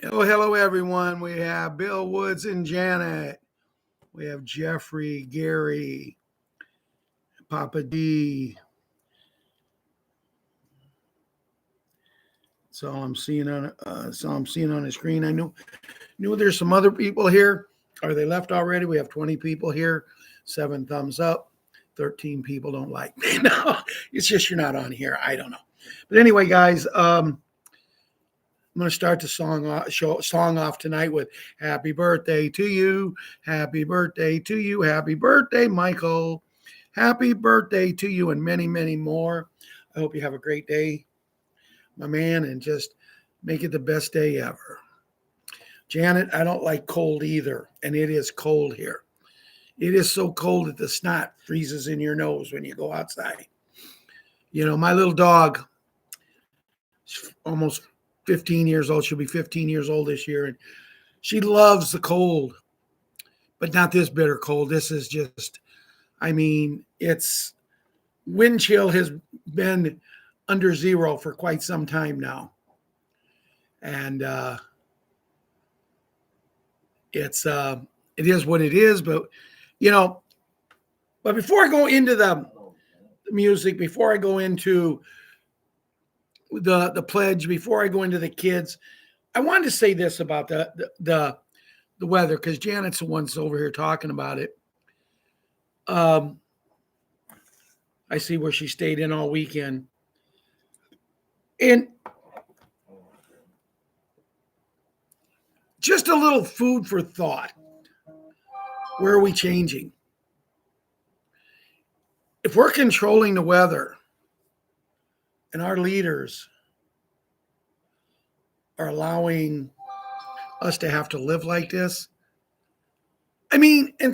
Oh, hello, everyone. We have Bill Woods and Janet. We have Jeffrey, Gary, Papa D. So I'm seeing on the screen. I knew there's some other people here. Are they left already? We have 20 people here. 7 thumbs up. 13 people don't like me. No, it's just you're not on here. I don't know. But anyway, guys, I'm going to start the song off tonight with "Happy Birthday to You, Happy Birthday to You, Happy Birthday, Michael, Happy Birthday to you," and many, many more. I hope you have a great day, my man, and just make it the best day ever. Janet, I don't like cold either, and it is cold here. It is so cold that the snot freezes in your nose when you go outside. My little dog is almost 15 years old. She'll be 15 years old this year, and she loves the cold, but not this bitter cold. This is just, it's wind chill has been under zero for quite some time now. And it is what it is. But, but before I go into the music, before I go into the pledge, before I go into the kids, I wanted to say this about the weather, because Janet's the one's over here talking about it. I see where she stayed in all weekend. And just a little food for thought. Where are we changing? If we're controlling the weather and our leaders are allowing us to have to live like this, and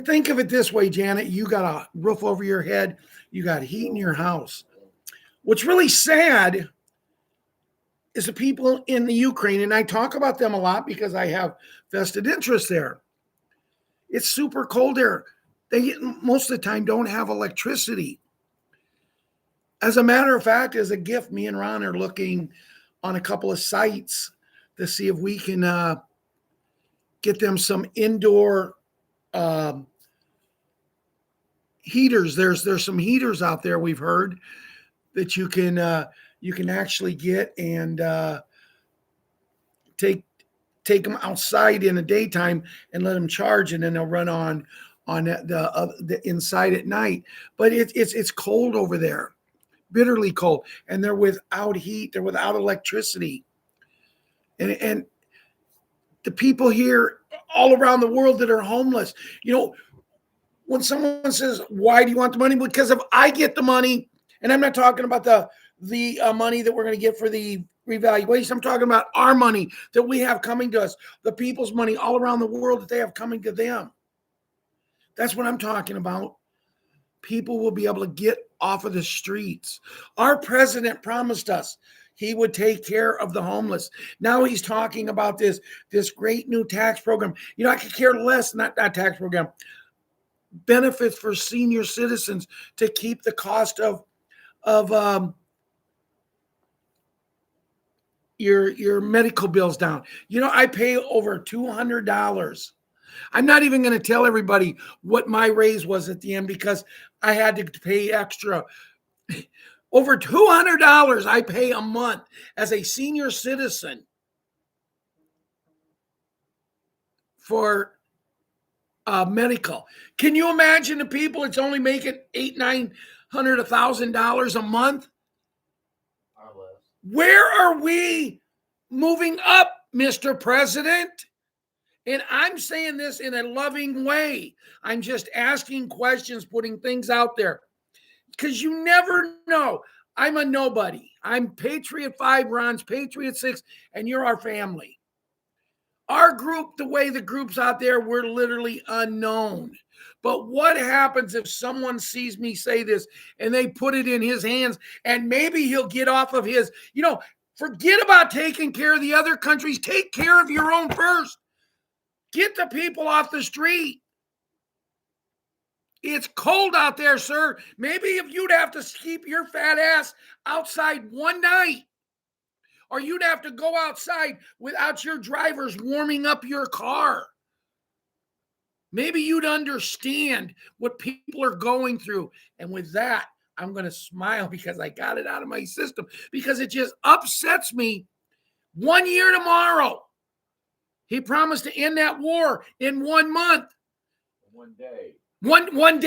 think of it this way, Janet, you got a roof over your head, you got heat in your house. What's really sad is the people in the Ukraine, and I talk about them a lot because I have vested interest there. It's super cold there. They most of the time don't have electricity. As a matter of fact, as a gift, me and Ron are looking on a couple of sites to see if we can get them some indoor heaters. There's some heaters out there we've heard that you can actually get and take them outside in the daytime and let them charge, and then they'll run on the inside at night. But it's cold over there, bitterly cold, and they're without heat, they're without electricity, and the people here all around the world that are homeless. When someone says, "Why do you want the money?" Because if I get the money, and I'm not talking about the money that we're going to get for the revaluation. I'm talking about our money that we have coming to us, the people's money all around the world that they have coming to them. That's what I'm talking about. People will be able to get off of the streets. Our president promised us he would take care of the homeless. Now he's talking about this great new tax program. I could care less, not tax program, benefits for senior citizens to keep the cost of your medical bills down. I pay over $200. I'm not even going to tell everybody what my raise was at the end because I had to pay extra. Over $200 I pay a month as a senior citizen for medical. Can you imagine the people it's only making $800, $900, $1,000 a month? Where are we moving up, Mr. President? And I'm saying this in a loving way. I'm just asking questions, putting things out there. Because you never know. I'm a nobody. I'm Patriot 5, Ron's Patriot 6, and you're our family. Our group, the way the group's out there, we're literally unknown. But what happens if someone sees me say this and they put it in his hands and maybe he'll get off of his, forget about taking care of the other countries. Take care of your own first. Get the people off the street. It's cold out there, sir. Maybe if you'd have to keep your fat ass outside one night. or you'd have to go outside without your drivers warming up your car. Maybe you'd understand what people are going through. And with that, I'm going to smile because I got it out of my system, because it just upsets me. 1 year tomorrow. He promised to end that war in 1 month. One day. One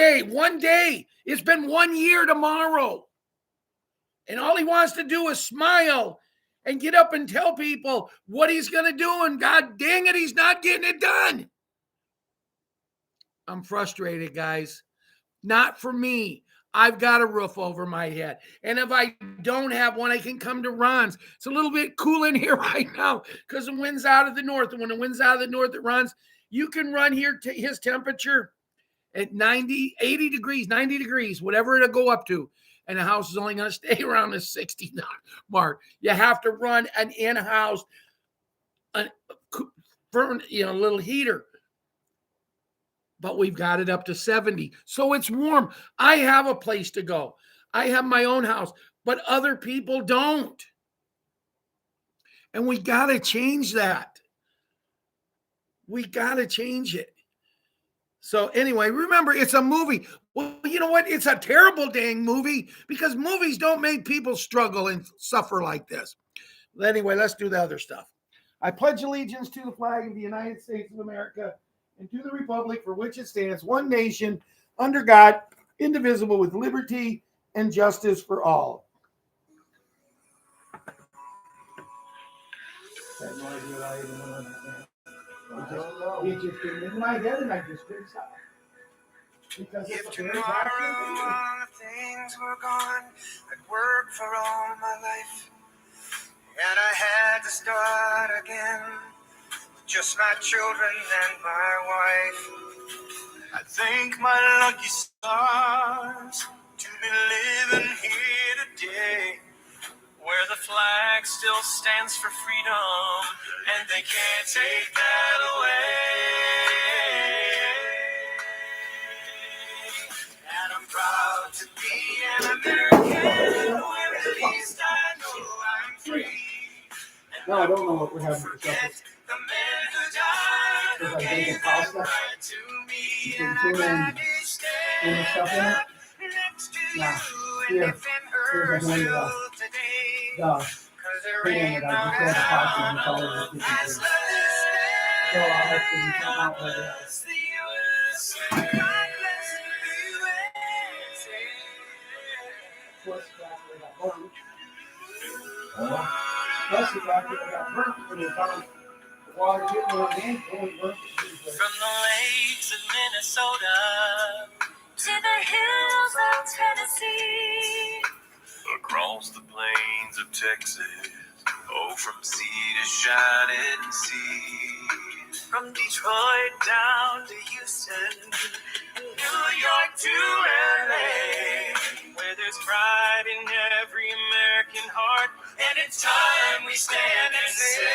day. It's been 1 year tomorrow. And all he wants to do is smile and get up and tell people what he's going to do. And God dang it, he's not getting it done. I'm frustrated, guys. Not for me. I've got a roof over my head. And if I don't have one, I can come to Ron's. It's a little bit cool in here right now because the wind's out of the north. And when the wind's out of the north, it runs. You can run here to his temperature at 90, 80 degrees, 90 degrees, whatever it'll go up to. And the house is only going to stay around the 60 mark. You have to run an in-house, little heater. But we've got it up to 70. So it's warm. I have a place to go. I have my own house, but other people don't. And we got to change that. We got to change it. So anyway, remember, it's a movie. Well, you know what? It's a terrible dang movie because movies don't make people struggle and suffer like this. But anyway, let's do the other stuff. I pledge allegiance to the flag of the United States of America and to the republic for which it stands, one nation, under God, indivisible, with liberty and justice for all. I had no idea why I even went on that. It just came in my head and I just couldn't stop. Because if tomorrow things were gone, I'd work for all my life, and I had to start again. Just my children and my wife. I thank my lucky stars to be living here today, where the flag still stands for freedom, and they can't take that away. And I'm proud to be an American, where at least I know I'm free. No, I don't know what we're having for supper. The men who died, who gave their right to me, and I gladly stand up next to you and defend her still today. Cause there ain't no doubt as long as the USA, God bless the USA. Plus, the fact that I got burnt when they found the water getting on the only burnt. From the lakes of Minnesota to the hills of Tennessee, across the plains of Texas, oh, from sea to shining sea, from Detroit down to Houston, New York to LA, where there's pride in every American heart, and it's time we stand and say,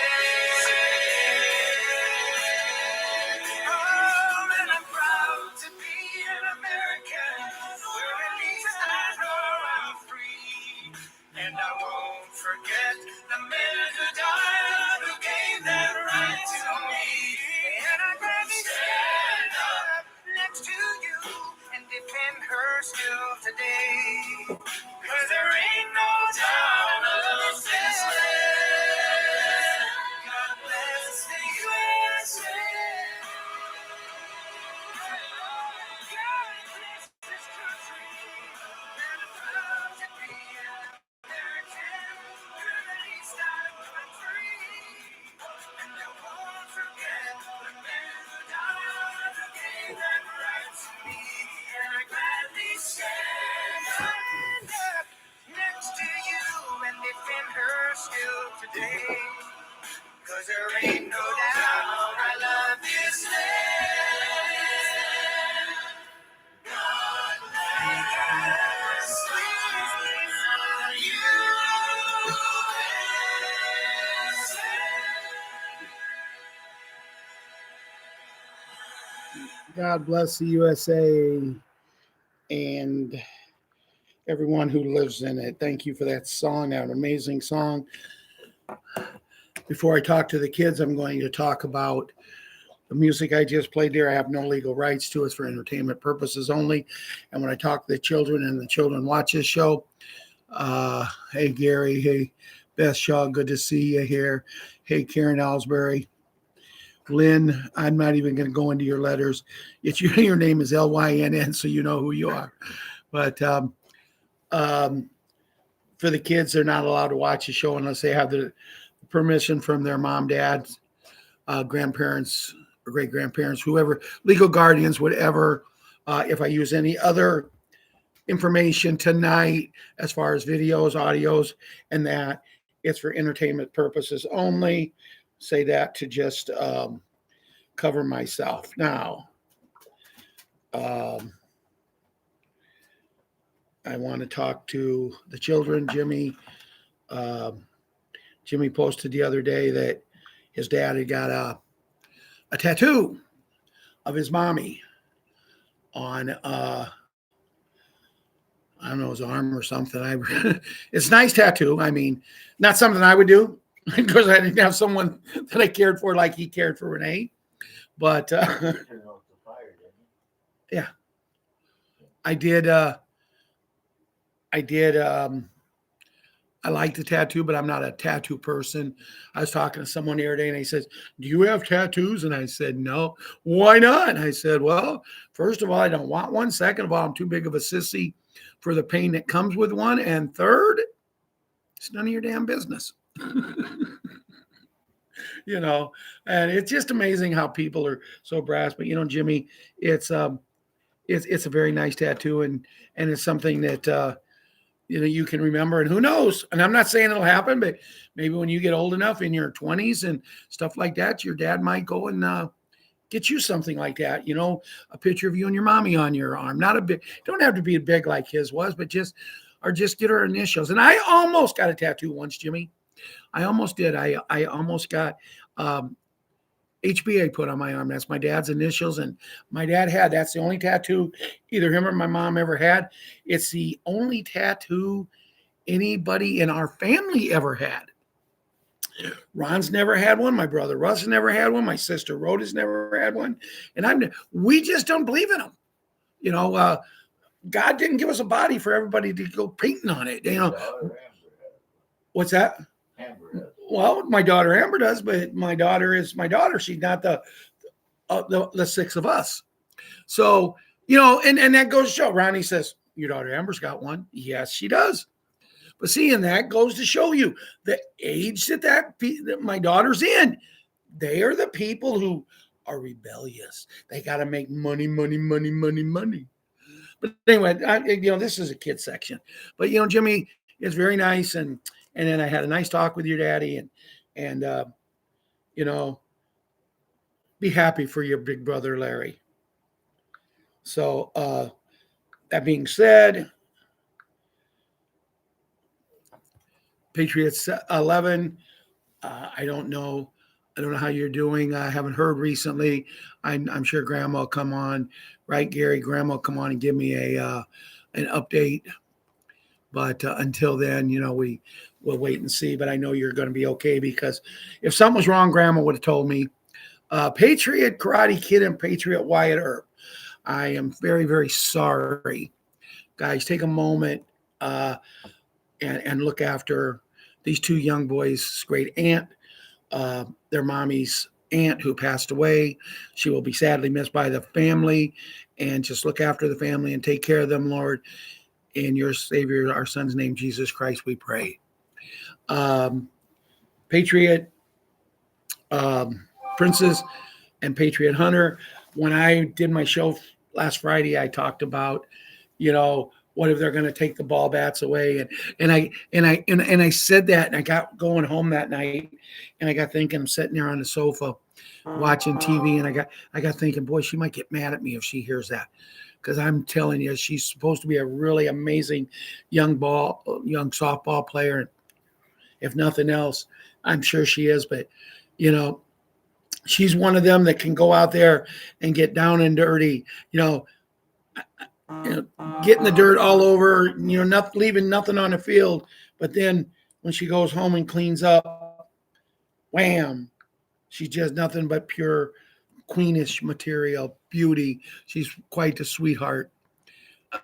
oh, and I'm proud to be an American, where at least I know I'm free, and I won't forget the men who died, who gave that right to me, and I'm glad to stand up next to you and defend her still today, cause there ain't no doubt of this land. God bless the USA. God bless this country. And I'm proud to be an American, where at least I'm free. And I won't forget the men who died, who gave that right to me. And I gladly stand up next to you and defend her still today. Cause there ain't no doubt I love this land. God bless the USA. God bless the USA and everyone who lives in it. Thank you for that song, that amazing song. Before I talk to the kids, I'm going to talk about the music I just played there. I have no legal rights to it. It's for entertainment purposes only. And when I talk to the children and the children watch this show, hey, Gary. Hey, Beth Shaw. Good to see you here. Hey, Karen Ellsbury. Lynn, I'm not even going to go into your letters. It's your name is Lynn, so you know who you are. But for the kids, they're not allowed to watch the show unless they have the permission from their mom, dad, grandparents, or great grandparents, whoever, legal guardians, whatever. If I use any other information tonight, as far as videos, audios, and that, it's for entertainment purposes only. Say that to just cover myself. Now, I want to talk to the children. Jimmy posted the other day that his dad had got a tattoo of his mommy on I don't know, his arm or something. It's a nice tattoo. I mean, not something I would do because I didn't have someone that I cared for like he cared for Renee. But yeah, I did. I like the tattoo, but I'm not a tattoo person. I was talking to someone the other day and he says, "Do you have tattoos?" And I said, "No." "Why not?" And I said, "Well, first of all, I don't want one. Second of all, I'm too big of a sissy for the pain that comes with one. And third, it's none of your damn business." And it's just amazing how people are so brass. But Jimmy, it's a very nice tattoo, and it's something that you can remember. And who knows? And I'm not saying it'll happen, but maybe when you get old enough in your 20s and stuff like that, your dad might go and get you something like that. A picture of you and your mommy on your arm. Not a big, don't have to be big like his was, but just get her initials. And I almost got a tattoo once, Jimmy. I almost did. I almost got HBA put on my arm. That's my dad's initials. And my dad that's the only tattoo either him or my mom ever had. It's the only tattoo anybody in our family ever had. Ron's never had one. My brother Russ never had one. My sister Rhoda's never had one. And we just don't believe in them. God didn't give us a body for everybody to go painting on it. What's that? Amber. Well, my daughter Amber does, but my daughter is my daughter. She's not the six of us. So, and that goes to show. Ronnie says, "Your daughter Amber's got one." Yes, she does. But see, and that goes to show you the age that my daughter's in. They are the people who are rebellious. They got to make money, money, money, money, money. But anyway, this is a kid section. But Jimmy is very nice, and then I had a nice talk with your daddy, and be happy for your big brother Larry. So that being said, Patriots 11. I don't know how you're doing. I haven't heard recently. I'm sure Grandma will come on, right, Gary? Grandma will come on and give me an update. But until then, we'll wait and see. But I know you're going to be okay, because if something was wrong, Grandma would have told me. Patriot Karate Kid and Patriot Wyatt Earp. I am very, very sorry. Guys, take a moment and look after these two young boys' great aunt, their mommy's aunt who passed away. She will be sadly missed by the family, and just look after the family and take care of them, Lord. In your Savior, our Son's name, Jesus Christ, we pray. Patriot Princess and Patriot Hunter. When I did my show last Friday, I talked about, what if they're going to take the ball bats away? And I said that, and I got going home that night, and I got thinking, I'm sitting there on the sofa watching TV, and I got thinking, boy, she might get mad at me if she hears that. Because I'm telling you, she's supposed to be a really amazing young softball player. If nothing else, I'm sure she is. But, she's one of them that can go out there and get down and dirty, getting the dirt all over, not leaving nothing on the field. But then when she goes home and cleans up, Wham. She's just nothing but pure queenish material, beauty. She's quite a sweetheart.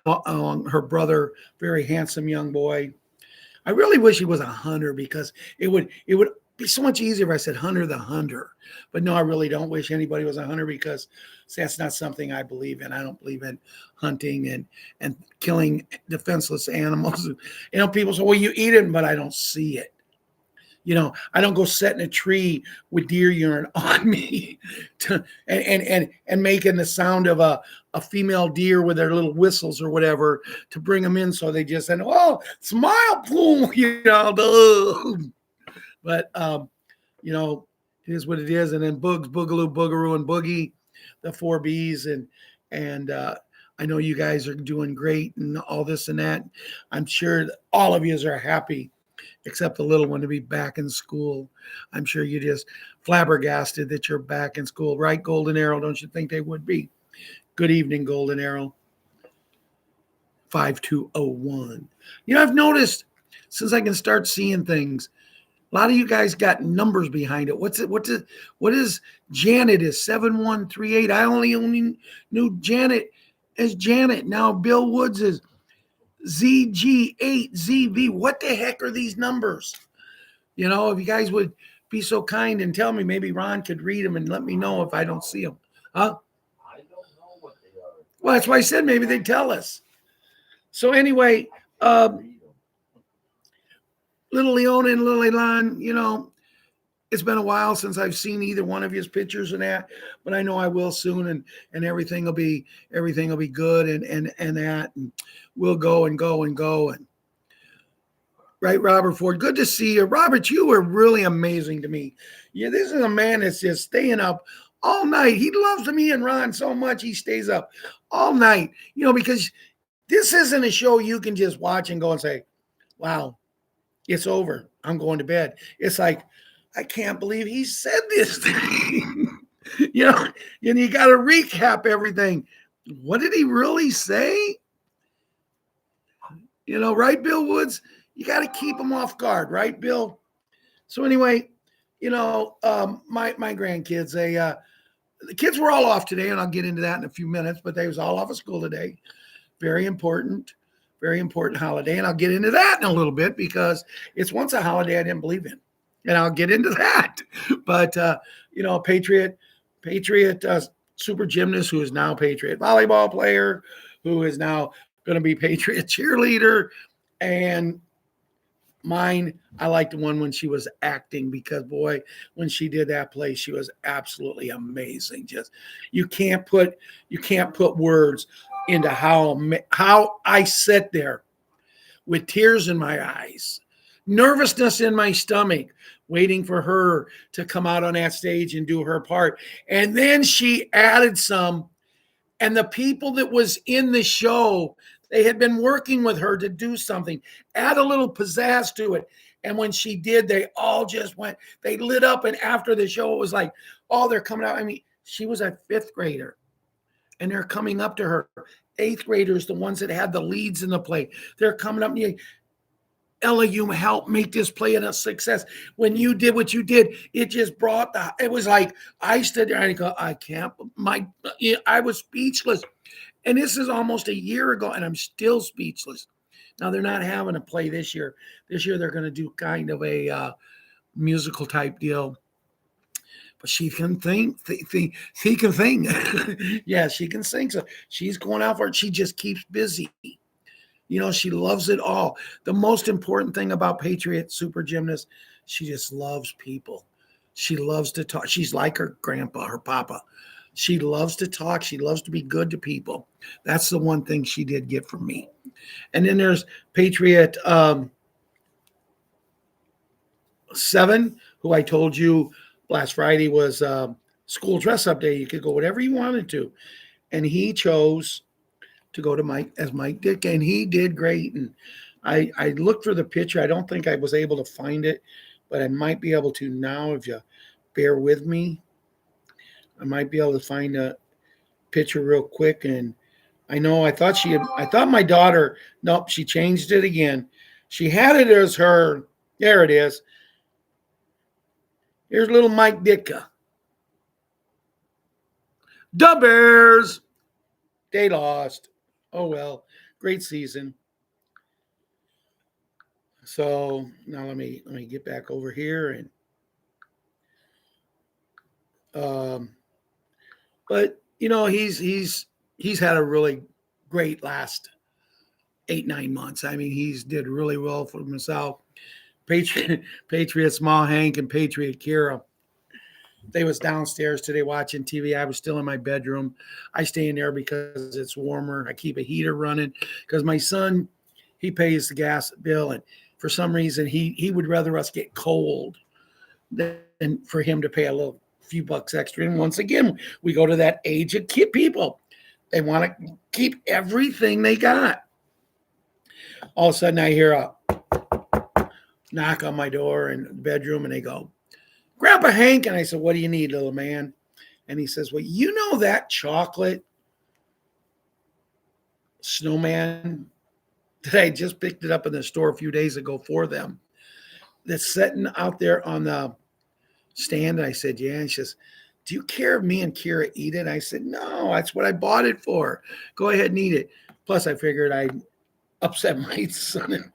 Her brother, very handsome young boy. I really wish he was a hunter because it would be so much easier if I said Hunter the Hunter. But no, I really don't wish anybody was a hunter because that's not something I believe in. I don't believe in hunting and killing defenseless animals. People say, well, you eat it, but I don't see it. I don't go sit in a tree with deer urine on me and making the sound of a female deer with their little whistles or whatever to bring them in. So they just said, oh, smile, boom, But, it is what it is. And then Boogs, Boogaloo, Boogaroo, and Boogie, the 4 Bs. And I know you guys are doing great and all this and that. I'm sure that all of you are happy except the little one to be back in school. I'm sure you just flabbergasted that you're back in school, right, Golden Arrow? Don't you think they would be? Good evening, Golden Arrow. 5201. I've noticed since I can start seeing things, a lot of you guys got numbers behind it. What is Janet is 7138. I only knew Janet as Janet. Now Bill Woods is ZG8ZV. What the heck are these numbers? If you guys would be so kind and tell me, maybe Ron could read them and let me know if I don't see them. Huh? I don't know what they are. Well, that's why I said maybe they'd tell us. So anyway, Read 'em. little Leona and Lily Lon, it's been a while since I've seen either one of his pictures and that, but I know I will soon, and everything will be good and that, and we'll go and right, Robert Ford. Good to see you, Robert. You were really amazing to me. Yeah, this is a man that's just staying up all night. He loves me and Ron so much he stays up all night. Because this isn't a show you can just watch and go and say, "Wow, it's over. I'm going to bed." It's like, I can't believe he said this thing. And you got to recap everything. What did he really say? Right, Bill Woods? You got to keep him off guard, right, Bill? So anyway, my grandkids, the kids were all off today, and I'll get into that in a few minutes, but they was all off of school today. Very important holiday. And I'll get into that in a little bit because it's once a holiday I didn't believe in. And I'll get into that. But, Patriot super gymnast who is now Patriot volleyball player, who is now going to be Patriot cheerleader. And mine, I liked the one when she was acting because, boy, when she did that play, she was absolutely amazing. Just you can't put words into how I sit there with tears in my eyes, nervousness in my stomach, waiting for her to come out on that stage and do her part. And then she added some, and the people that was in the show, they had been working with her to do something, add a little pizzazz to it. And when she did, they all just went, they lit up. And after the show, it was like, oh, they're coming out. I mean, she was a 5th grader. And they're coming up to her. 8th graders, the ones that had the leads in the play, they're coming up. And Ella, you helped make this play a success. When you did what you did, it just brought it was like, I stood there and I go, I can't, I was speechless. And this is almost a year ago, and I'm still speechless. Now, they're not having a play this year. This year, they're going to do kind of a musical type deal. But she can think. She can sing. Yeah, she can sing. So she's going out for it. She just keeps busy. She loves it all. The most important thing about Patriot super gymnast, she just loves people. She loves to talk. She's like her grandpa, her papa. She loves to talk. She loves to be good to people. That's the one thing she did get from me. And then there's Patriot 7, who I told you last Friday was school dress up day. You could go whatever you wanted to. And he chose to go to Mike Dick, and he did great. And I looked for the picture. I don't think I was able to find it, but I might be able to now if you bear with me. I might be able to find a picture real quick. And I thought my daughter, nope, she changed it again. She had it as her, there it is. Here's little Mike Ditka. The Bears. They lost. Oh well. Great season. So now let me get back over here and but he's had a really great last 8-9 months. I mean, he's did really well for himself. Patriot Small Hank and Patriot Kira. They was downstairs today watching TV. I was still in my bedroom. I stay in there because it's warmer. I keep a heater running because my son, he pays the gas bill, and for some reason he would rather us get cold than for him to pay a little few bucks extra. And once again, we go to that age of kid people. They want to keep everything they got. All of a sudden, I hear a knock on my door in the bedroom, and they go, "Grandpa Hank." And I said, "What do you need, little man?" And he says, "Well, you know that chocolate snowman that I just picked it up in the store a few days ago for them that's sitting out there on the stand?" And I said, "Yeah." And she says, "Do you care if me and Kira eat it?" I said, "No, that's what I bought it for. Go ahead and eat it." Plus, I figured I'd upset my son and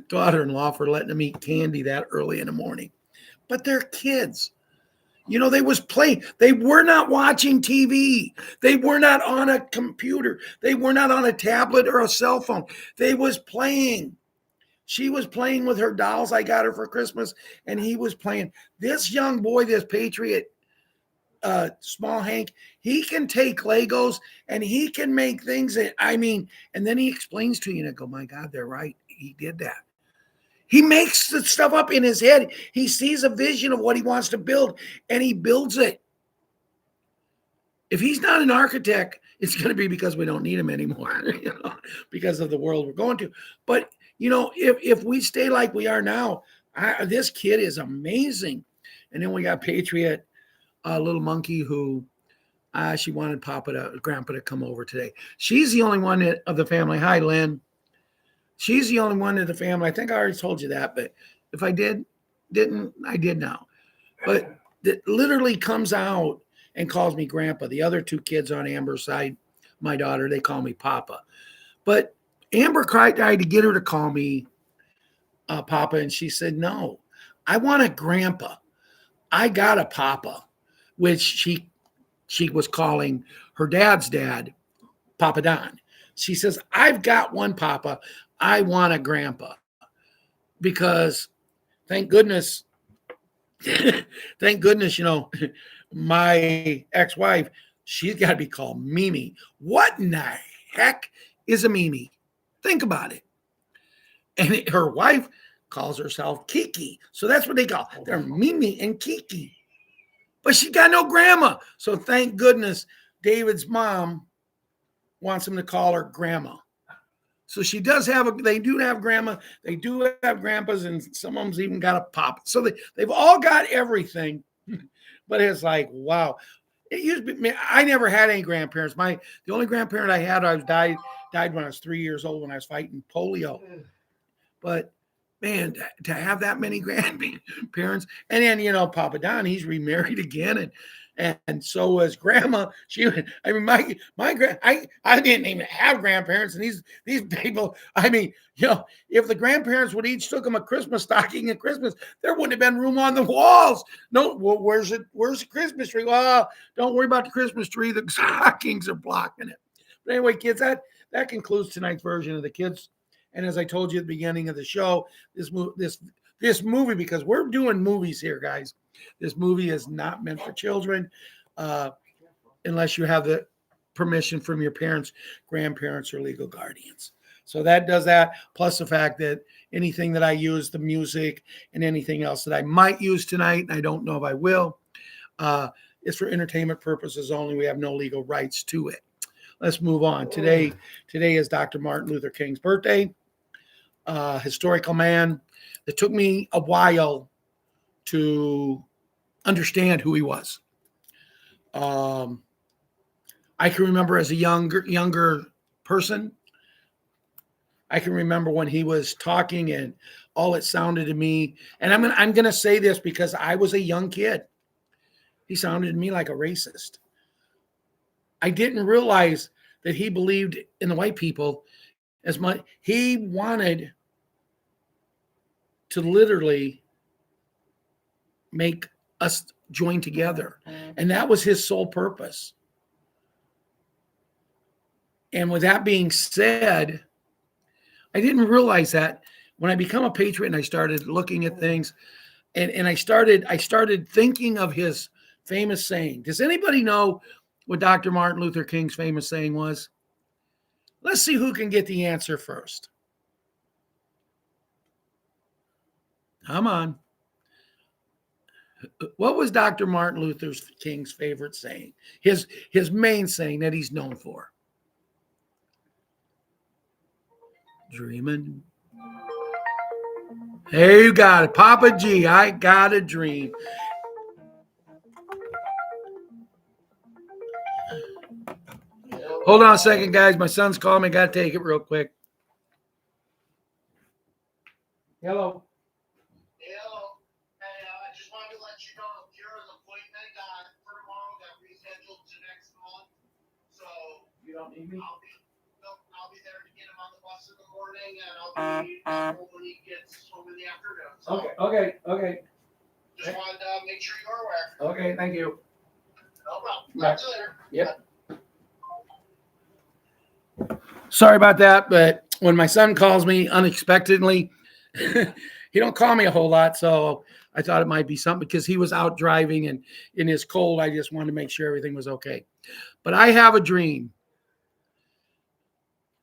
daughter-in-law for letting them eat candy that early in the morning. But they're kids. They was playing. They were not watching TV. They were not on a computer. They were not on a tablet or a cell phone. They was playing. She was playing with her dolls I got her for Christmas, and he was playing. This young boy, this Patriot, Small Hank, he can take Legos and he can make things that, and then he explains to you and I go, my God, they're right. He did that. He makes the stuff up in his head. He sees a vision of what he wants to build and he builds it. If he's not an architect, it's going to be because we don't need him anymore, because of the world we're going to. But, if we stay like we are now, this kid is amazing. And then we got Patriot, little monkey who she wanted Grandpa to come over today. She's the only one of the family. Hi, Lynn. She's the only one in the family. I think I already told you that, but if I didn't, I did now. But that literally comes out and calls me Grandpa. The other two kids on Amber's side, my daughter, they call me Papa. But Amber tried to get her to call me Papa, and she said, no, I want a Grandpa. I got a Papa, which she was calling her dad's dad, Papa Don. She says, I've got one Papa. I want a Grandpa. Because thank goodness, my ex-wife, she's got to be called Mimi. What in the heck is a Mimi? Think about it. And her wife calls herself Kiki. So that's what they call. They're Mimi and Kiki. But she got no grandma. So thank goodness David's mom wants him to call her grandma. So she does they do have grandma. They do have grandpas, and some of them's even got a pop. So they've all got everything. But it's like, wow. It used to be, I never had any grandparents. The only grandparent I had, died when I was 3 years old when I was fighting polio. But man, to have that many grandparents, and then Papa Don, he's remarried again, and so was Grandma. I didn't even have grandparents, and these people. If the grandparents would each took them a Christmas stocking at Christmas, there wouldn't have been room on the walls. No, well, where's the Christmas tree? Well, don't worry about the Christmas tree. The stockings are blocking it. But anyway, kids, that concludes tonight's version of the kids. And as I told you at the beginning of the show, this movie, because we're doing movies here, guys. This movie is not meant for children unless you have the permission from your parents, grandparents, or legal guardians. So that does that, plus the fact that anything that I use, the music and anything else that I might use tonight, and I don't know if I will, is for entertainment purposes only. We have no legal rights to it. Let's move on. Today is Dr. Martin Luther King's birthday. Historical man. It took me a while to understand who he was. I can remember as a younger person I can remember when he was talking and all it sounded to me, and I'm gonna say this because I was a young kid. He sounded to me like a racist. I didn't realize that he believed in the white people as much. He wanted to literally make us join together. And that was his sole purpose. And with that being said, I didn't realize that when I become a patriot and I started looking at things and I started thinking of his famous saying. Does anybody know what Dr. Martin Luther King's famous saying was? Let's see who can get the answer first. Come on. What was Dr. Martin Luther King's favorite saying? His main saying that he's known for. Dreaming. Hey, you got it. Papa G, I got a dream. Hold on a second, guys. My son's calling me. Got to take it real quick. Hello. Hello. Hey, I just wanted to let you know Kira's appointment for tomorrow got rescheduled to next month. So You don't need me? I'll be there to get him on the bus in the morning, and I'll be home when he gets home in the afternoon. So Okay. just wanted to make sure you're aware. Okay, thank you. No problem. Right. Talk to you later. Yep. Sorry about that, but when my son calls me unexpectedly, he don't call me a whole lot, so I thought it might be something because he was out driving and in his cold, I just wanted to make sure everything was okay. But I have a dream.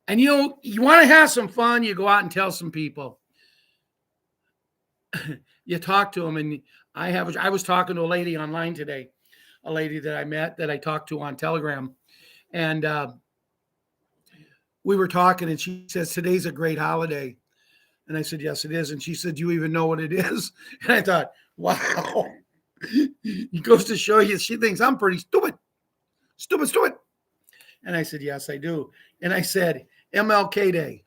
And you want to have some fun, you go out and tell some people. You talk to them, and I was talking to a lady online today, a lady that I met that I talked to on Telegram, and we were talking, and she says today's a great holiday, and I said yes it is, and she said you even know what it is, and I thought wow, it goes to show you she thinks I'm pretty stupid, and I said yes I do, and I said MLK Day.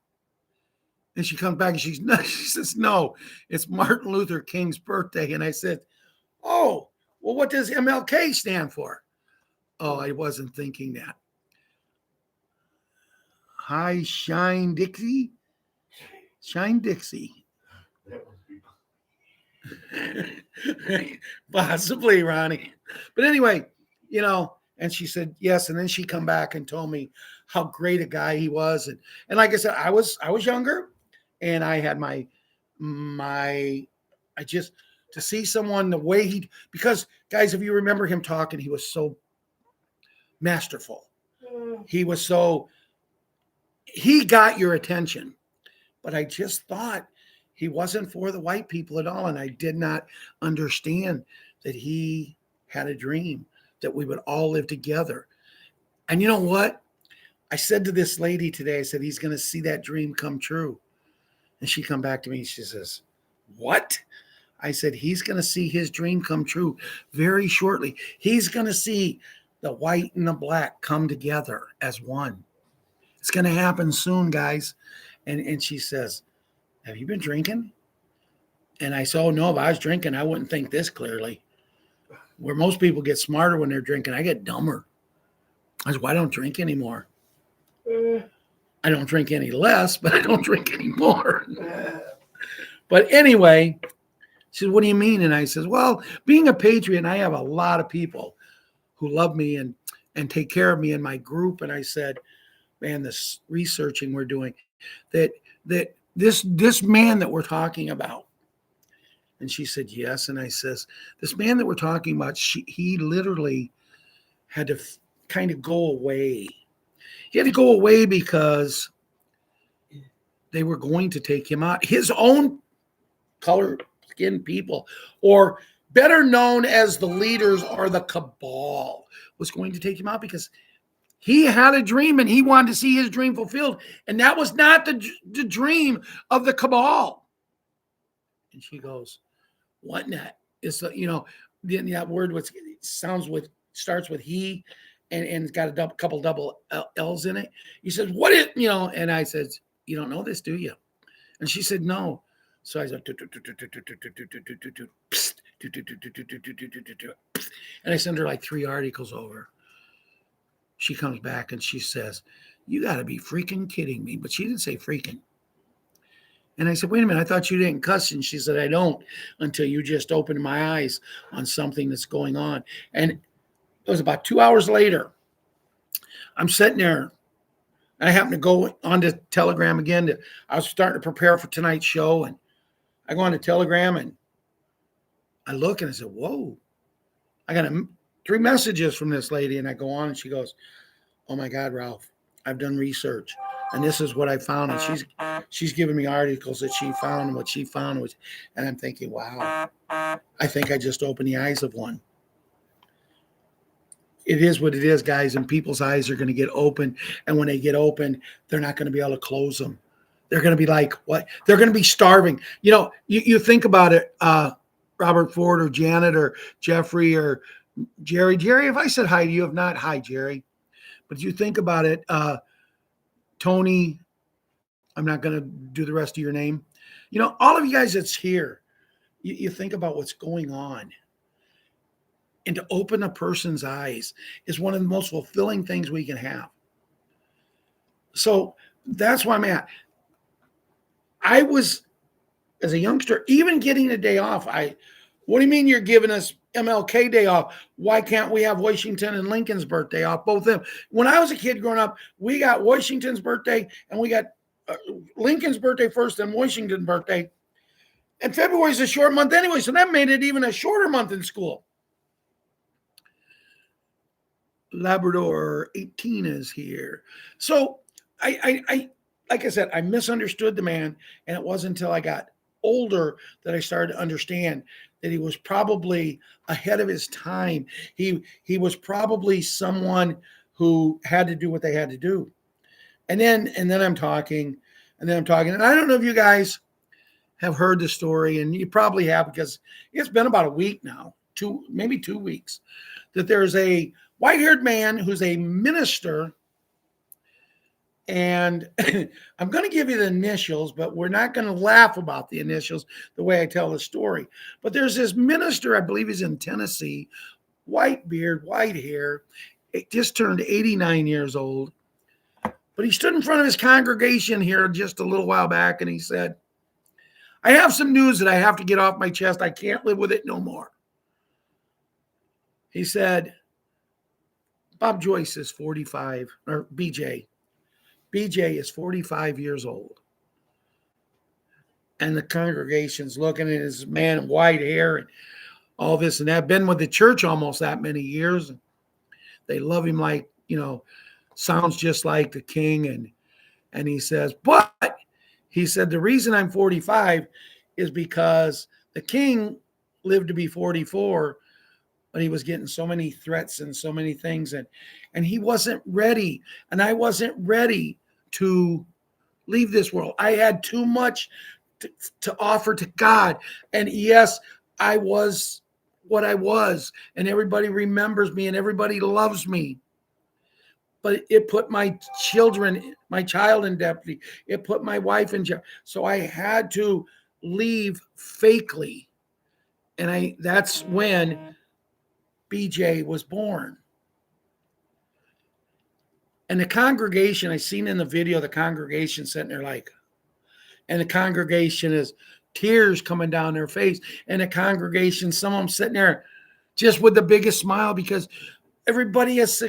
And she comes back and she says, no, it's Martin Luther King's birthday. And I said, oh, well, what does MLK stand for? Oh, I wasn't thinking that. Hi, Shine Dixie. Shine Dixie. Possibly, Ronnie. But anyway, and she said yes. And then she come back and told me how great a guy he was. And like I said, I was younger. And I had to see someone the way because guys, if you remember him talking, he was so masterful. He got your attention, but I just thought he wasn't for the white people at all. And I did not understand that he had a dream that we would all live together. And you know what? I said to this lady today, I said, he's going to see that dream come true. And she come back to me. She says, what? I said, he's going to see his dream come true very shortly. He's going to see the white and the black come together as one. It's going to happen soon, guys. And she says, have you been drinking? And I said, oh, no, if I was drinking, I wouldn't think this clearly. Where most people get smarter when they're drinking, I get dumber. I said, well, I don't drink anymore. I don't drink any less, but I don't drink anymore. But anyway, she said, what do you mean? And I said, well, being a patriot, and I have a lot of people who love me and take care of me in my group. And I said, man, this researching we're doing, that this man that we're talking about. And she said, yes. And I says, this man that we're talking about, he literally had to kind of go away. He had to go away because they were going to take him out. His own color-skinned people, or better known as the leaders or the cabal, was going to take him out because he had a dream and he wanted to see his dream fulfilled. And that was not the dream of the cabal. And she goes, what not? It's, that word starts with he. And it's got a couple double L's in it. He says, what is, and I said, You don't know this, do you? And she said, no. So I said, and I send her like 3 articles over. She comes back and she says, you got to be freaking kidding me. But she didn't say freaking. And I said, wait a minute, I thought you didn't cuss. And she said, I don't until you just opened my eyes on something that's going on. And it was about 2 hours later. I'm sitting there. I happened to go on to Telegram again. I was starting to prepare for tonight's show. And I go on to Telegram and I look and I said, whoa, I got 3 messages from this lady. And I go on and she goes, oh my God, Ralph, I've done research and this is what I found. And she's giving me articles that she found and what she found was, and I'm thinking, wow, I think I just opened the eyes of one. It is what it is, guys, and people's eyes are going to get open. And when they get open, they're not going to be able to close them. They're going to be like, what? They're going to be starving. You know, you think about it, Robert Ford or Janet or Jeffrey or Jerry. Jerry, if I said hi to you, if not, hi, Jerry. But you think about it, Tony, I'm not going to do the rest of your name. You know, all of you guys that's here, you think about what's going on. And to open a person's eyes is one of the most fulfilling things we can have. So that's why I'm at. I was, as a youngster, even getting a day off. What do you mean you're giving us MLK Day off? Why can't we have Washington and Lincoln's birthday off? Both of them. When I was a kid growing up, we got Washington's birthday and we got Lincoln's birthday first and Washington's birthday. And February is a short month anyway, so that made it even a shorter month in school. Labrador 18 is here. So I like I said, I misunderstood the man, and it wasn't until I got older that I started to understand that he was probably ahead of his time. He was probably someone who had to do what they had to do. And then I'm talking, and I don't know if you guys have heard the story, and you probably have because it's been about a week now, maybe 2 weeks, that there's a white-haired man who's a minister. And I'm going to give you the initials, but we're not going to laugh about the initials the way I tell the story. But there's this minister, I believe he's in Tennessee, white beard, white hair, just turned 89 years old. But he stood in front of his congregation here just a little while back, and he said, I have some news that I have to get off my chest. I can't live with it no more. He said, Bob Joyce is 45, or BJ is 45 years old. And the congregation's looking at this man in white hair and all this and that. Been with the church almost that many years. They love him like, sounds just like the king. And he says, but he said, the reason I'm 45 is because the king lived to be 44, but he was getting so many threats and so many things. And he wasn't ready. And I wasn't ready to leave this world. I had too much to offer to God. And yes, I was what I was. And everybody remembers me and everybody loves me. But it put my child in jeopardy. It put my wife in jeopardy. So I had to leave fakely. And that's when BJ was born. And the congregation, I seen in the video, the congregation sitting there like, and the congregation is tears coming down their face. And the congregation, some of them sitting there just with the biggest smile because everybody has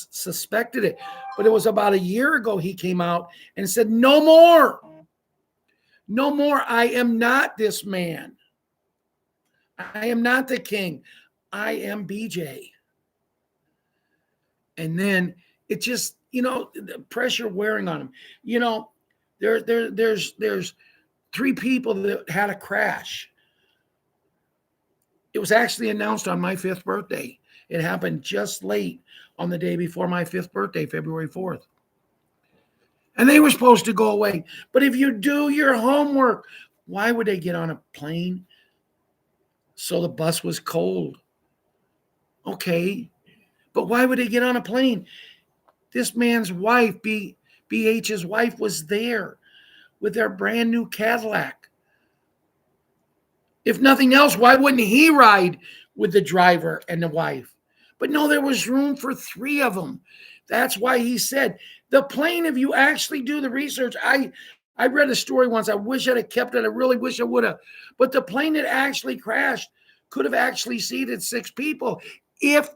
suspected it. But it was about a year ago he came out and said, no more. No more. I am not this man. I am not the king. I am BJ. And then it just, the pressure wearing on him. There's 3 people that had a crash. It was actually announced on my 5th birthday. It happened just late on the day before my 5th birthday, February 4th. And they were supposed to go away. But if you do your homework, why would they get on a plane? So the bus was cold. Okay. But why would they get on a plane? This man's wife, BH's wife, was there. with their brand new Cadillac. If nothing else, why wouldn't he ride with the driver and the wife? But no, there was room for 3 of them. That's why he said the plane, if you actually do the research, I read a story once. I wish I'd have kept it. I really wish I would have. But the plane that actually crashed could have actually seated 6 people if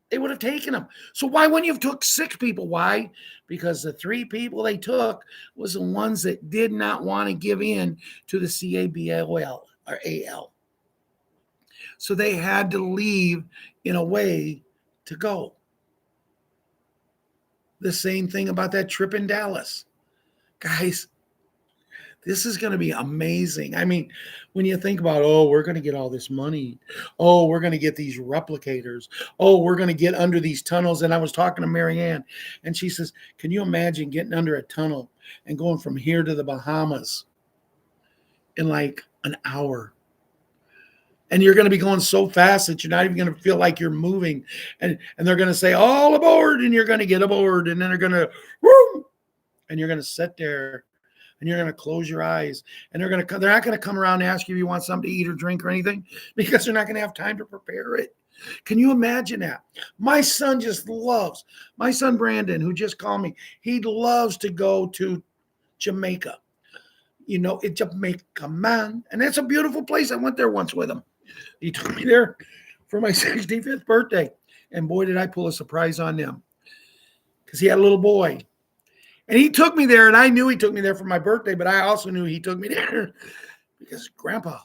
they would have taken them. So why wouldn't you have took 6 people? Why? Because the 3 people they took was the ones that did not want to give in to the CABOL or AL. So they had to leave in a way to go. The same thing about that trip in Dallas. Guys, this is going to be amazing. I mean, when you think about, oh, we're going to get all this money. Oh, we're going to get these replicators. Oh, we're going to get under these tunnels. And I was talking to Marianne, and she says, can you imagine getting under a tunnel and going from here to the Bahamas in like an hour? And you're going to be going so fast that you're not even going to feel like you're moving. And they're going to say, all aboard, and you're going to get aboard. And then they're going to, woo, and you're going to sit there. And you're going to close your eyes, and they're not going to come around and ask you if you want something to eat or drink or anything, because they're not going to have time to prepare it. Can you imagine that? My son Brandon, who just called me, he loves to go to Jamaica. You know, it's Jamaica, man. And that's a beautiful place. I went there once with him. He took me there for my 65th birthday. And boy, did I pull a surprise on them, because he had a little boy. And he took me there, and I knew he took me there for my birthday, but I also knew he took me there because Grandpa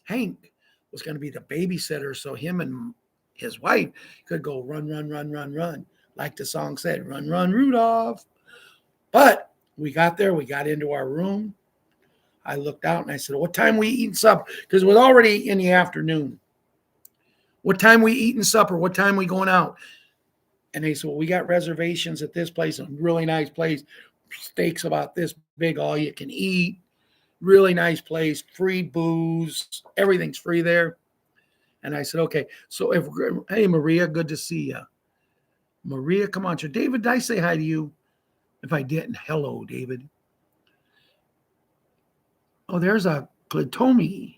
Hank was going to be the babysitter, so him and his wife could go run, run, run, run, run, like the song said, run, run, Rudolph. But we got there. We got into our room. I looked out, and I said, what time we eating supper? Because it was already in the afternoon. What time we eating supper? What time we going out? And they said, well, we got reservations at this place, a really nice place. Steaks about this big, all you can eat. Really nice place, free booze. Everything's free there. And I said, okay. So hey, Maria, good to see you. Maria, come on. David, did I say hi to you? If I didn't, hello, David. Oh, there's a Klitomi.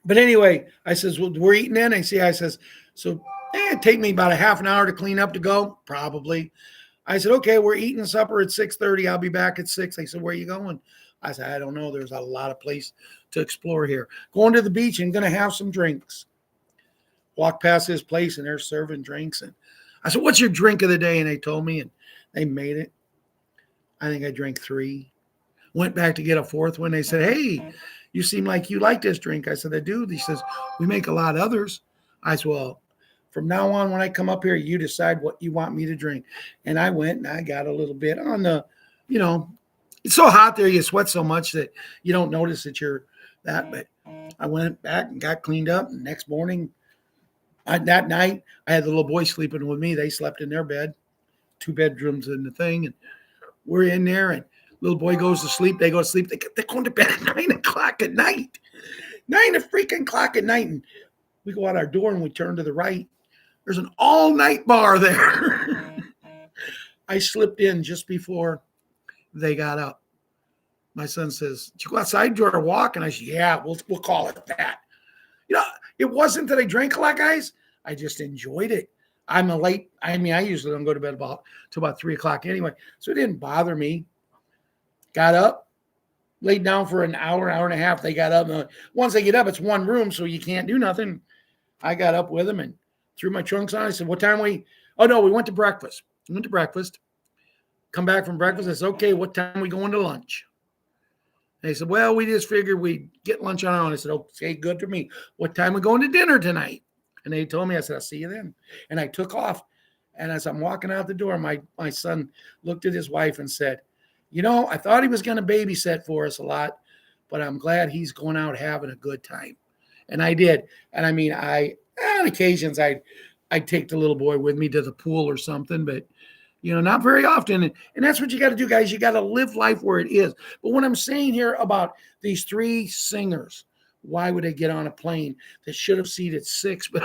But anyway, I says, well, we're eating in. I says, so it'd take me about a half an hour to clean up to go, probably. I said, okay, we're eating supper at 6:30. I'll be back at 6. They said, where are you going? I said, I don't know. There's a lot of place to explore here. Going to the beach and going to have some drinks. Walk past this place, and they're serving drinks. And I said, what's your drink of the day? And they told me, and they made it. I think I drank 3. Went back to get a 4th one. They said, hey, you seem like you like this drink. I said, I do. He says, we make a lot of others. I said, well, from now on, when I come up here, you decide what you want me to drink. And I went and I got a little bit on the, it's so hot there. You sweat so much that you don't notice that you're that. But I went back and got cleaned up. And next morning, that night, I had the little boy sleeping with me. They slept in their bed, 2 bedrooms in the thing. And we're in there, and little boy goes to sleep. They go to sleep. They're going to bed at 9 o'clock at night. 9 o'clock at night. And we go out our door and we turn to the right. There's an all-night bar there. I slipped in just before they got up. My son says, did you go outside for a walk? And I said, yeah, we'll call it that. It wasn't that I drank a lot, guys. I just enjoyed it. I usually don't go to bed till about 3 o'clock anyway. So it didn't bother me. Got up, laid down for an hour and a half. They got up. And once they get up, it's one room, so you can't do nothing. I got up with them and threw my trunks on. I said, what time we went to breakfast. Come back from breakfast. I said, okay, what time we going to lunch? And they said, well, we just figured we'd get lunch on our own. I said, okay, good for me. What time we going to dinner tonight? And they told me, I said, I'll see you then. And I took off. And as I'm walking out the door, my son looked at his wife and said, I thought he was going to babysit for us a lot, but I'm glad he's going out having a good time. And I did. And on occasions, I'd take the little boy with me to the pool or something, but, not very often. And that's what you got to do, guys. You got to live life where it is. But what I'm saying here about these 3 singers, why would they get on a plane that should have seated 6, but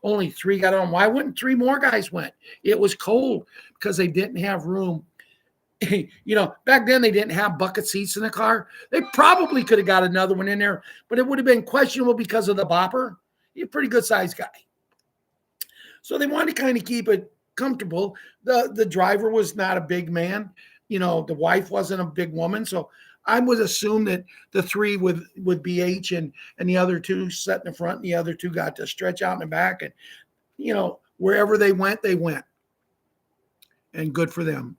only 3 got on? Why wouldn't 3 more guys went? It was cold because they didn't have room back then they didn't have bucket seats in the car. They probably could have got another one in there, but it would have been questionable because of the bopper. He's a pretty good sized guy. So they wanted to kind of keep it comfortable. The driver was not a big man. The wife wasn't a big woman. So I would assume that the three with BH and the other two sat in the front, and the other two got to stretch out in the back. And, wherever they went, they went. And good for them.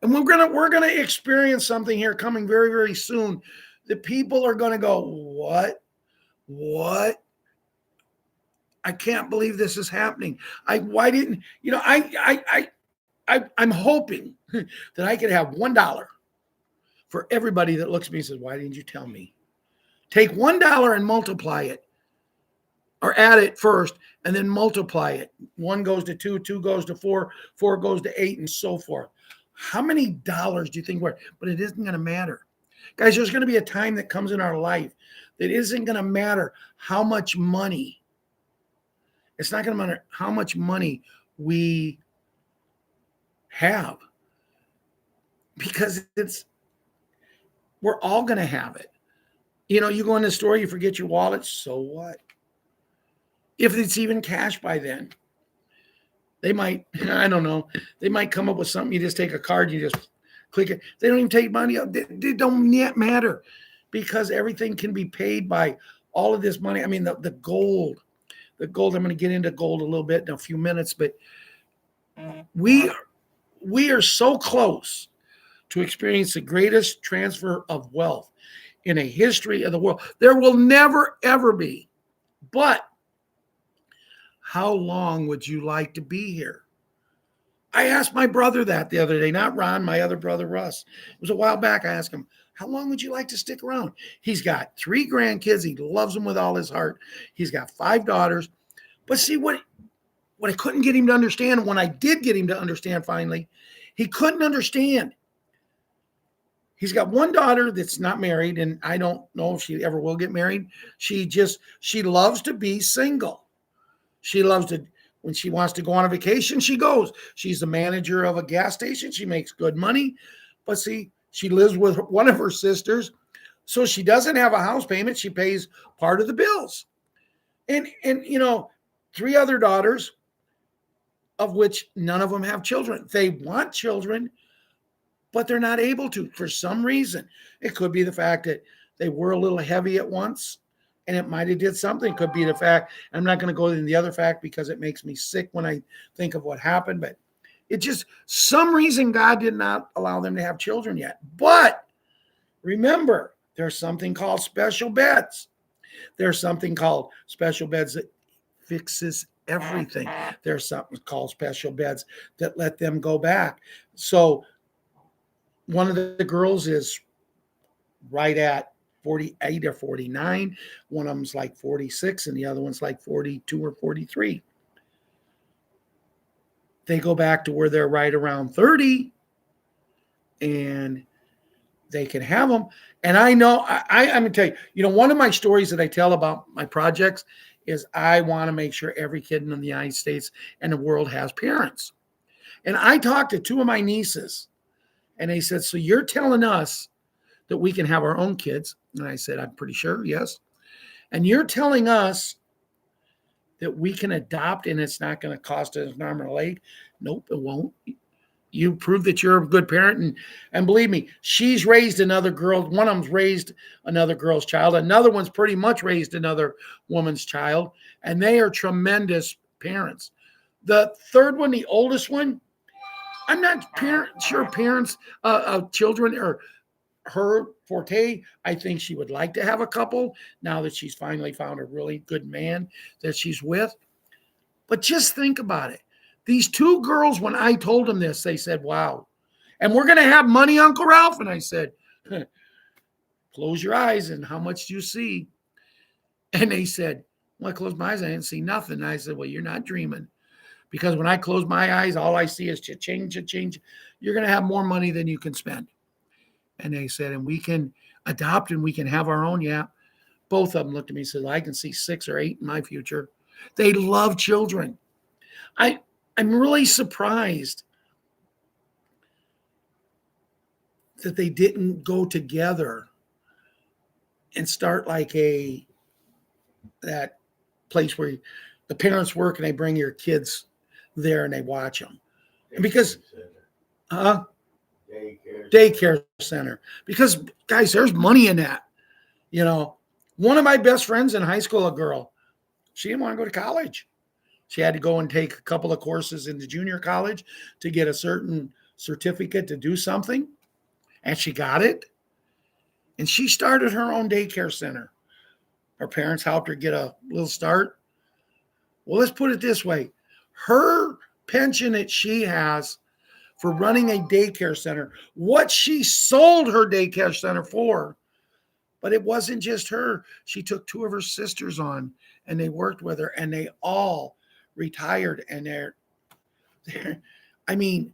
And we're gonna experience something here coming very, very soon. The people are gonna go, what? What? I can't believe this is happening. Why didn't I'm hoping that I could have $1 for everybody that looks at me and says, why didn't you tell me? Take $1 and multiply it, or add it first and then multiply it. 1 goes to 2, 2 goes to 4, 4 goes to 8, and so forth. How many dollars do you think we're? But it isn't going to matter. Guys, there's going to be a time that comes in our life that isn't going to matter how much money. It's not going to matter how much money we have, because we're all going to have it. You go in the store, you forget your wallet. So what? If it's even cash by then, they might, I don't know, they might come up with something. You just take a card, you just click it. They don't even take money out. They don't yet matter, because everything can be paid by all of this money. I mean, the gold, I'm going to get into gold a little bit in a few minutes, but we are so close to experience the greatest transfer of wealth in a history of the world. There will never, ever be. But how long would you like to be here? I asked my brother that the other day, not Ron, my other brother, Russ. It was a while back. I asked him, how long would you like to stick around? He's got 3 grandkids. He loves them with all his heart. He's got 5 daughters. But see, what I couldn't get him to understand, when I did get him to understand finally, he couldn't understand. He's got 1 daughter that's not married, and I don't know if she ever will get married. She loves to be single. She loves to, when she wants to go on a vacation, she goes. She's the manager of a gas station. She makes good money. But see, she lives with one of her sisters, so she doesn't have a house payment. She pays part of the bills. And 3 other daughters, of which none of them have children. They want children, but they're not able to for some reason. It could be the fact that they were a little heavy at once, and it might have did something. It could be the fact, I'm not going to go into the other fact because it makes me sick when I think of what happened, but it just, some reason God did not allow them to have children yet. But remember, there's something called special beds. There's something called special beds that fixes everything. There's something called special beds that let them go back. So one of the girls is right at 48 or 49. One of them's like 46, and the other one's like 42 or 43. They go back to where they're right around 30, and they can have them. And I know, I'm going to tell you, one of my stories that I tell about my projects is I want to make sure every kid in the United States and the world has parents. And I talked to 2 of my nieces, and they said, so you're telling us that we can have our own kids? And I said, I'm pretty sure, yes. And you're telling us that we can adopt and it's not going to cost us an arm and a leg? Nope, it won't. You prove that you're a good parent. And believe me, she's raised another girl. One of them's raised another girl's child. Another one's pretty much raised another woman's child. And they are tremendous parents. The third one, the oldest one, I'm not sure parents of children are her forte. I think she would like to have a couple now that she's finally found a really good man that she's with. But just think about it. These 2 girls, when I told them this, they said, wow. And we're going to have money, Uncle Ralph? And I said, close your eyes, and how much do you see? And they said, well, I closed my eyes, I didn't see nothing. And I said, well, you're not dreaming. Because when I close my eyes, all I see is cha-ching. You're going to have more money than you can spend. And they said, and we can adopt and we can have our own. Yeah. Both of them looked at me and said, well, I can see 6 or 8 in my future. They love children. I'm really surprised that they didn't go together and start like that place where the parents work and they bring your kids there and they watch them. And because daycare center, because guys, there's money in that. One of my best friends in high school, a girl, she didn't want to go to college. She had to go and take a couple of courses in the junior college to get a certain certificate to do something. And she got it. And she started her own daycare center. Her parents helped her get a little start. Well, let's put it this way. Her pension that she has for running a daycare center, what she sold her daycare center for, but it wasn't just her. She took two of her sisters on and they worked with her and they all retired and they're I mean,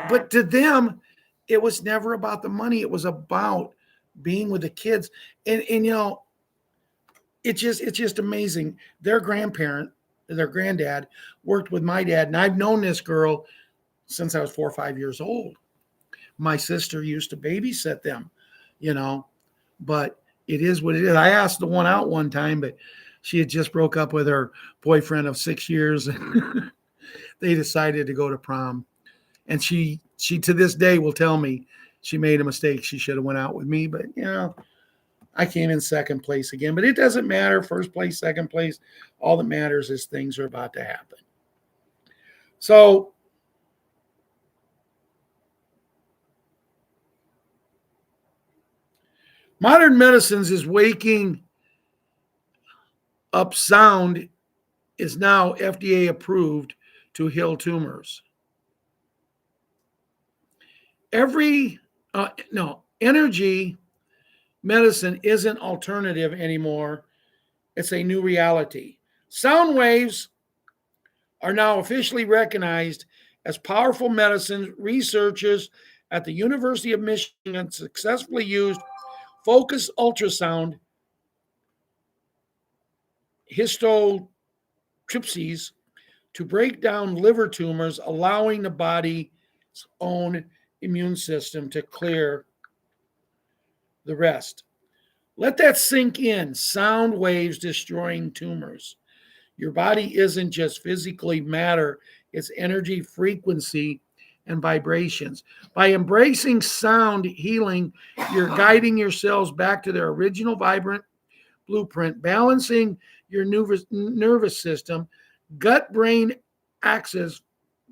but to them, it was never about the money. It was about being with the kids. And it's just amazing. Their granddad worked with my dad. And I've known this girl since I was 4 or 5 years old. My sister used to babysit them, but it is what it is. I asked the one out one time, but she had just broke up with her boyfriend of 6 years. And they decided to go to prom. And she to this day will tell me she made a mistake. She should have went out with me, but I came in second place again. But it doesn't matter, first place, second place. All that matters is things are about to happen. So modern medicines is waking up sound is now FDA approved to heal tumors. Energy medicine isn't alternative anymore. It's a new reality. Sound waves are now officially recognized as powerful medicines. Researchers at the University of Michigan successfully used focused ultrasound histotripsies to break down liver tumors, allowing the body's own immune system to clear the rest. Let that sink in. Sound waves destroying tumors. Your body isn't just physically matter, it's energy, frequency, and vibrations. By embracing sound healing, you're guiding your cells back to their original vibrant blueprint, balancing your nervous system, gut-brain axis,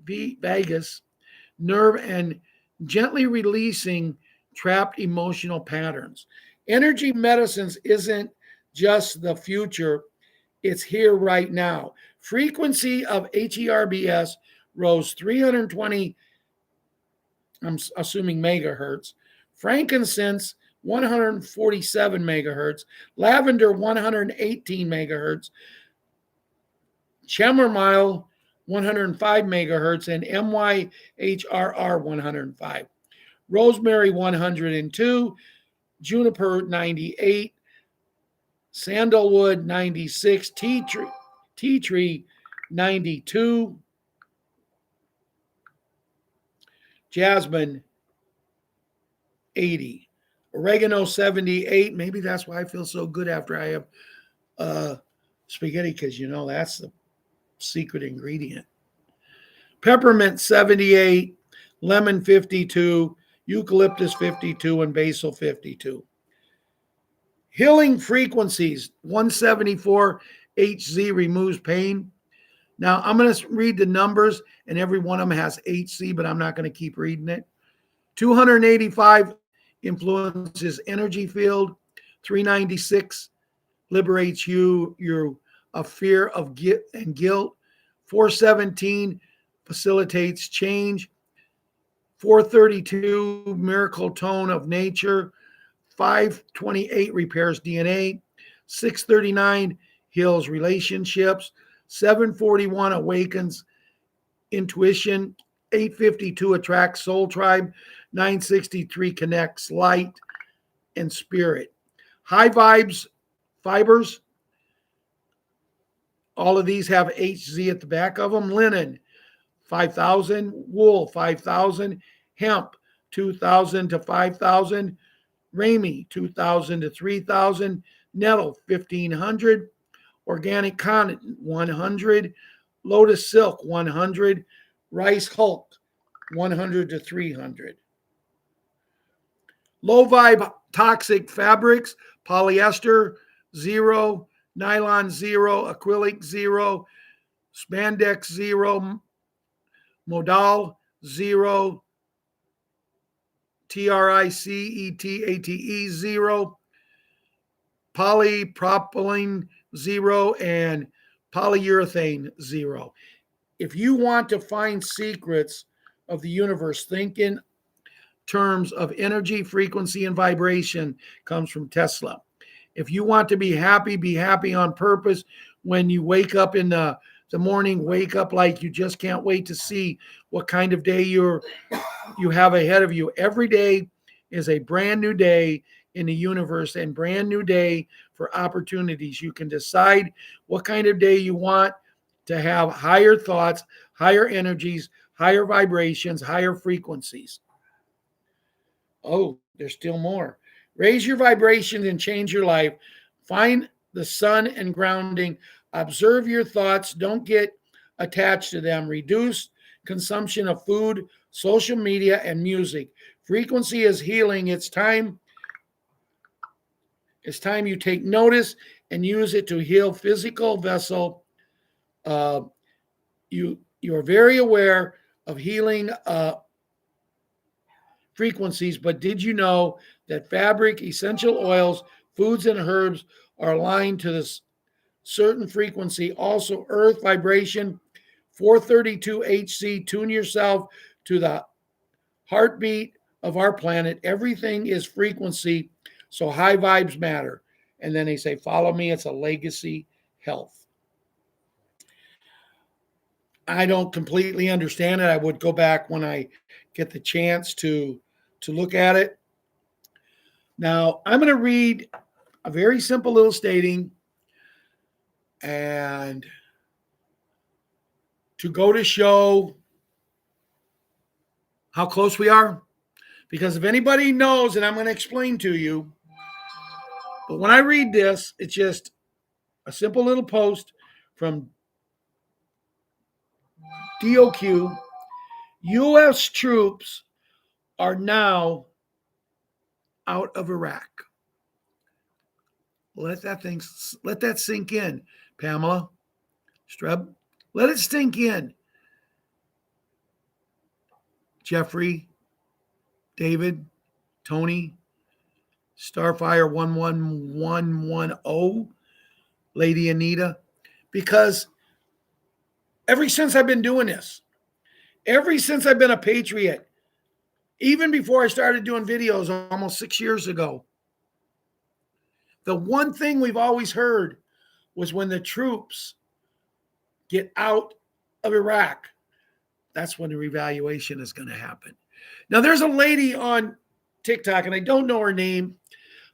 vagus nerve, and gently releasing trapped emotional patterns. Energy medicines isn't just the future, it's here right now. Frequency of HERBS rose 320, I'm assuming megahertz. Frankincense, 147 megahertz. Lavender, 118 megahertz. Chamomile, 105 megahertz. And MYHRR, 105. Rosemary, 102. Juniper, 98. Sandalwood, 96. Tea tree, 92. Jasmine, 80. Oregano, 78. Maybe that's why I feel so good after I have spaghetti, because that's the secret ingredient. Peppermint, 78. Lemon, 52. Eucalyptus, 52. And basil, 52. Healing frequencies, 174 HZ removes pain. Now, I'm going to read the numbers, and every one of them has HC, but I'm not going to keep reading it. 285 influences energy field. 396 liberates your fear of guilt. 417 facilitates change. 432 miracle tone of nature. 528 repairs DNA. 639 heals relationships. 741 awakens intuition. 852 attracts soul tribe. 963 connects light and spirit. High vibes, fibers. All of these have HZ at the back of them. Linen, 5,000. Wool, 5,000. Hemp, 2,000 to 5,000. Ramie, 2,000 to 3,000. Nettle, 1,500. Organic cotton, 100. Lotus silk, 100. Rice Hulk, 100 to 300. Low vibe toxic fabrics, polyester, 0. Nylon, 0. Acrylic, 0. Spandex, 0. Modal, 0. TRICETATE, 0. Polypropylene, 0. And polyurethane, 0. If you want to find secrets of the universe, think in terms of energy, frequency, and vibration. Comes from Tesla. If you want to be happy on purpose. When you wake up in the morning, wake up like you just can't wait to see what kind of day you have ahead of you. Every day is a brand new day in the universe and brand new day for opportunities. You can decide what kind of day you want to have higher thoughts, higher energies, higher vibrations, higher frequencies. Oh, there's still more. Raise your vibrations and change your life. Find the sun and grounding. Observe your thoughts. Don't get attached to them. Reduce consumption of food, social media, and music. Frequency is healing. It's time you take notice and use it to heal physical vessel. You are very aware of healing frequencies, but did you know that fabric, essential oils, foods, and herbs are aligned to this certain frequency? Also, earth vibration, 432 HC, tune yourself to the heartbeat of our planet. Everything is frequency, so high vibes matter. And then they say, follow me, it's a legacy health. I don't completely understand it. I would go back when I get the chance to look at it. Now, I'm going to read a very simple little stating and to go to show how close we are. Because if anybody knows, and I'm going to explain to you, but when I read this, it's just a simple little post from DOQ. U.S. troops are now out of Iraq. Let that sink in, Pamela Streb. Let it sink in. Jeffrey, David, Tony, Starfire 11110, Lady Anita, because ever since I've been doing this, ever since I've been a Patriot, even before I started doing videos almost 6 years ago, the one thing we've always heard was when the troops get out of Iraq, that's when the revaluation is going to happen. Now, there's a lady on TikTok, and I don't know her name.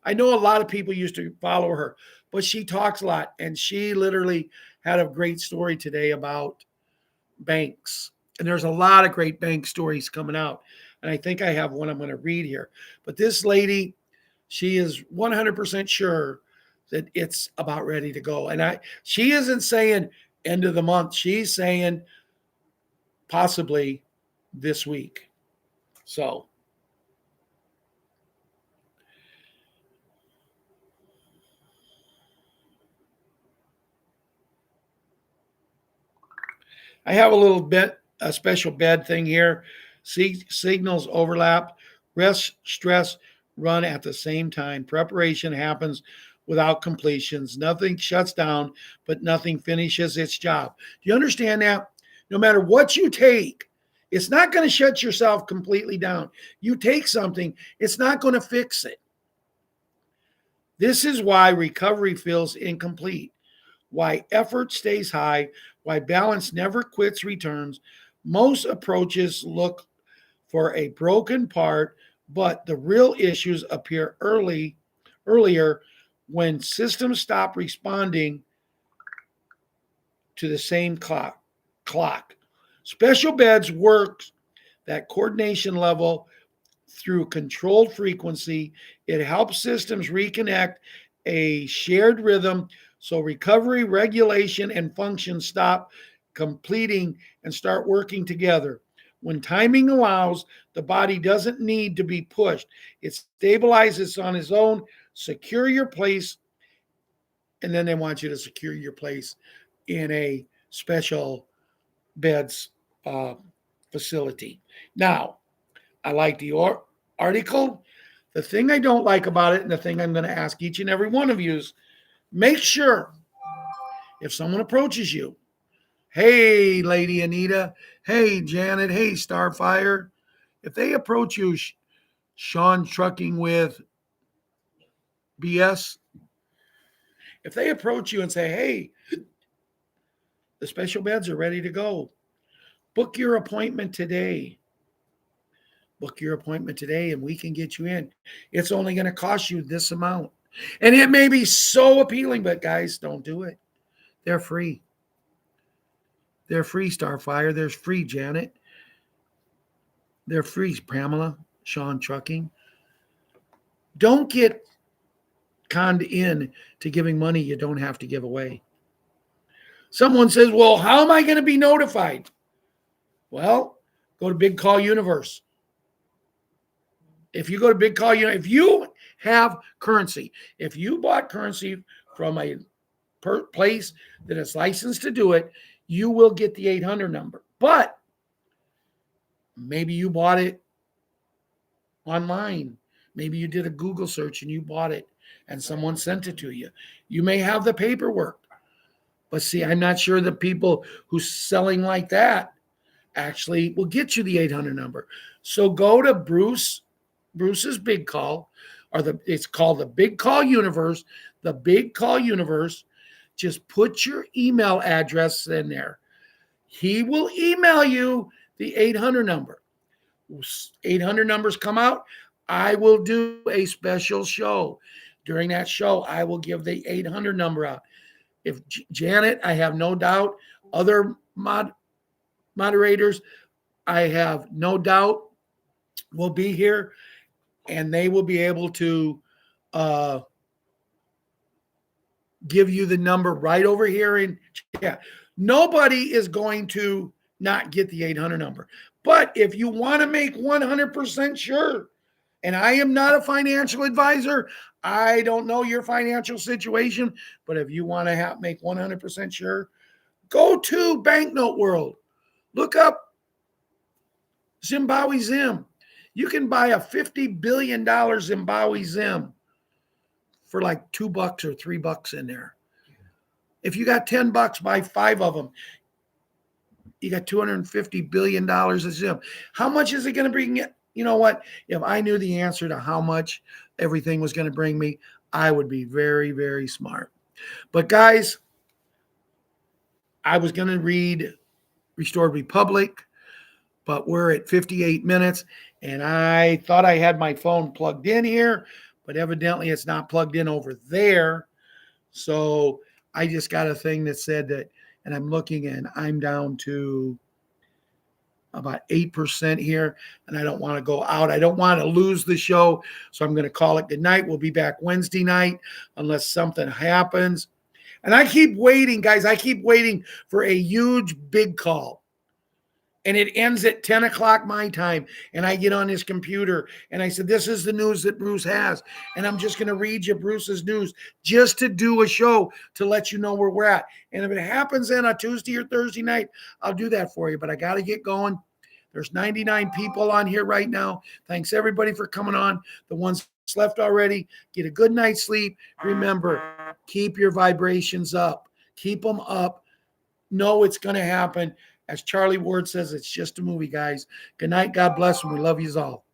I know a lot of people used to follow her, but she talks a lot, and she literally had a great story today about banks. And there's a lot of great bank stories coming out. And I think I have one I'm going to read here. But this lady, she is 100% sure that it's about ready to go. And she isn't saying end of the month. She's saying possibly this week. So I have a special bed thing here. Signals overlap. Rest, stress, run at the same time. Preparation happens without completions. Nothing shuts down, but nothing finishes its job. Do you understand that? No matter what you take, it's not going to shut yourself completely down. You take something, it's not going to fix it. This is why recovery feels incomplete, why effort stays high, why balance never quits returns. Most approaches look for a broken part, but the real issues appear earlier when systems stop responding to the same clock. Special beds work that coordination level through controlled frequency. It helps systems reconnect a shared rhythm so recovery, regulation, and function stop completing and start working together. When timing allows, the body doesn't need to be pushed. It stabilizes on its own. Secure your place, and then they want you to secure your place in a special beds uh, facility. Now, I like the article. The thing I don't like about it, and the thing I'm going to ask each and every one of you is make sure if someone approaches you, hey, Lady Anita, hey, Janet, hey, Starfire, if they approach you, Sean Trucking with BS, if they approach you and say, hey, the special beds are ready to go, book your appointment today. Book your appointment today and we can get you in. It's only going to cost you this amount. And it may be so appealing, but guys, don't do it. They're free. They're free, Starfire. They're free, Janet. They're free, Pamela, Sean Trucking. Don't get conned in to giving money you don't have to give away. Someone says, well, how am I going to be notified? Well, go to Big Call Universe. If you go to Big Call, if you have currency, if you bought currency from a place that is licensed to do it, you will get the 800 number. But maybe you bought it online. Maybe you did a Google search and you bought it and someone sent it to you. You may have the paperwork. But see, I'm not sure the people who's selling like that actually will get you the 800 number. So go to Bruce's Big Call, or it's called the Big Call Universe. The Big Call Universe. Just put your email address in there. He will email you the 800 number. 800 numbers come out. I will do a special show. During that show, I will give the 800 number out. If Janet, I have no doubt, other moderators, I have no doubt will be here, and they will be able to give you the number right over here in chat. Nobody is going to not get the 800 number. But if you want to make 100% sure, and I am not a financial advisor, I don't know your financial situation, but if you want to make 100% sure, go to Banknote World. Look up Zimbabwe Zim. You can buy a $50 billion Zimbabwe Zim for like $2 or $3 in there. If you got $10, buy 5 of them. You got $250 billion of Zim. How much is it going to bring you? You know what? If I knew the answer to how much everything was going to bring me, I would be very, very smart. But guys, I was going to read Restored Republic, but we're at 58 minutes, and I thought I had my phone plugged in here, but evidently it's not plugged in over there. So I just got a thing that said that, and I'm looking, and I'm down to about 8% here, and I don't want to go out. I don't want to lose the show, so I'm going to call it good night. We'll be back Wednesday night unless something happens. And I keep waiting, guys. I keep waiting for a huge big call. And it ends at 10 o'clock my time. And I get on his computer, and I said, this is the news that Bruce has. And I'm just going to read you Bruce's news just to do a show to let you know where we're at. And if it happens on a Tuesday or Thursday night, I'll do that for you. But I got to get going. There's 99 people on here right now. Thanks, everybody, for coming on. The ones left already, get a good night's sleep. Remember, keep your vibrations up. Keep them up. Know it's going to happen. As Charlie Ward says, it's just a movie, guys. Good night. God bless, and we love you all.